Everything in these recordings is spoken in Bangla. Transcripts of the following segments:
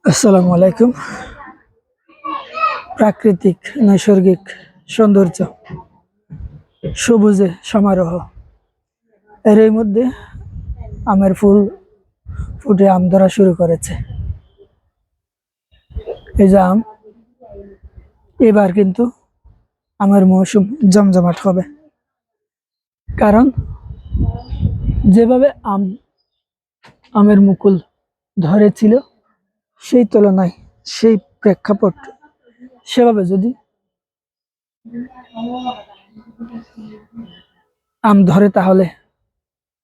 আসসালামু আলাইকুম। প্রাকৃতিক নৈসর্গিক সৌন্দর্য, সবুজে সমারোহ, এরই মধ্যে আমের ফুল ফুটে আম ধরা শুরু করেছে। এই যে আম, এবার কিন্তু আমের মৌসুম জমজমাট হবে। কারণ যেভাবে আমের মুকুল ধরেছিল, সেই তুলনায় সেই প্রেক্ষাপট সেভাবে যদি আম ধরে, তাহলে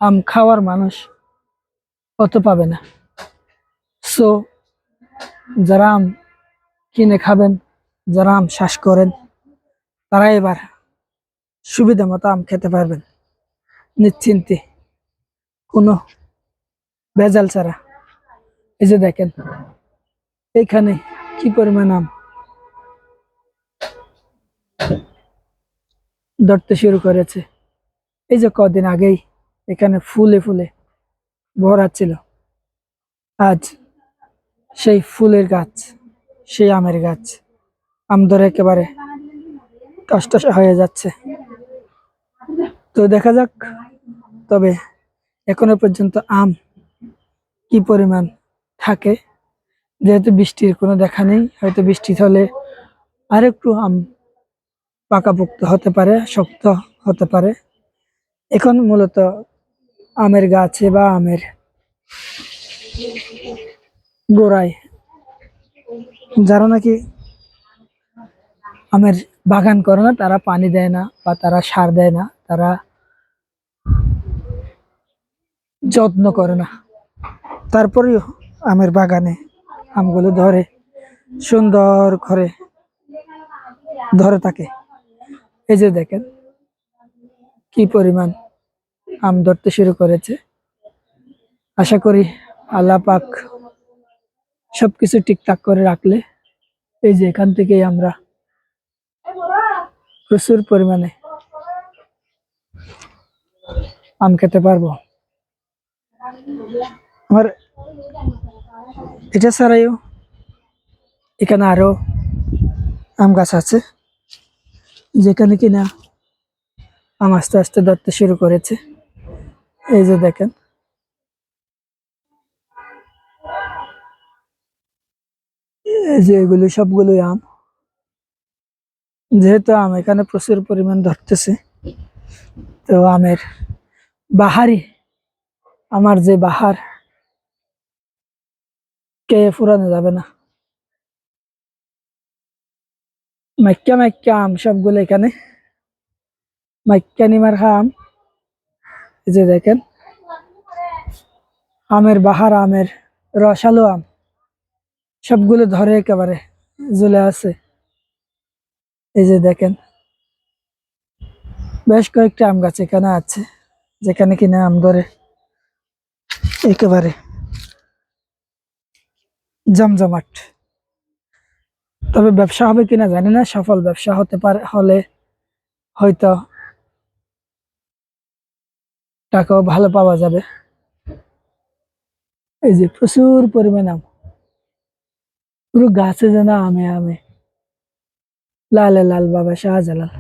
আম খাওয়ার মানুষ অত পাবে না। সো যারা আম কিনে খাবেন, যারা আম চাষ করেন, তারা এবার সুবিধা মতো আম খেতে পারবেন নিশ্চিন্তে, কোনো ভেজাল ছাড়া। এই যে দেখেন, এইখানে কি পরিমাণ আম ধরতে শুরু করেছে। এই যে কদিন আগেই এখানে ফুলে ফুলে ভরা ছিল, আজ সেই ফুলের গাছ, সেই আমের গাছ আম ধরে একেবারে কষ্ট হয়ে যাচ্ছে। তো দেখা যাক, তবে এখনো পর্যন্ত আম কি পরিমাণ থাকে। যেহেতু বৃষ্টির কোনো দেখা নেই, হয়তো বৃষ্টি হলে আরেকটু আম পাকাপোক্ত হতে পারে, শক্ত হতে পারে। এখন মূলত আমের গাছে বা আমের গোড়ায় যারা নাকি আমের বাগান করে না, তারা পানি দেয় না বা তারা সার দেয় না, তারা যত্ন করে না, তারপরেও আমের বাগানে আমগুলো ধরে সুন্দর করে ধরে থাকে। এই যে দেখেন কি পরিমাণ আম ধরতে শুরু করেছে। আশা করি আল্লাহ পাক সবকিছু ঠিকঠাক করে রাখলে এই যে এখান থেকেই আমরা প্রচুর পরিমাণে আম খেতে পারবো। আমার এটা ছাড়াইও এখানে আরো আম গাছ আছে, যেখানে কিনা আম আস্তে আস্তে ধরতে শুরু করেছে। এই যে দেখেন, এই যে এগুলি সবগুলোই আম। যেহেতু আম এখানে প্রচুর পরিমাণ ধরতেছে, তো আমের বাহারি, আমার যে বাহার কে ফুরানো যাবে না। মাইক্কা মাইক্কা আম সবগুলো এখানে, মাইক্কা নিমার আম। এই যে দেখেন আমের বাহার, আমের রসালো আম সবগুলো ধরে একেবারে ঝুলে আছে। এই যে দেখেন বেশ কয়েকটা আম গাছ এখানে আছে, যেখানে কিনা আম ধরে একেবারে জমজমাট। তবে ব্যবসা হবে কিনা জানি না, সফল ব্যবসা হতে পারে, হলে হয়তো টাকাও ভালো পাওয়া যাবে। এই যে প্রচুর পরিমাণ আম, পুরো গাছে যেন আমে আমে, লালে লাল বাবা শাহজালাল।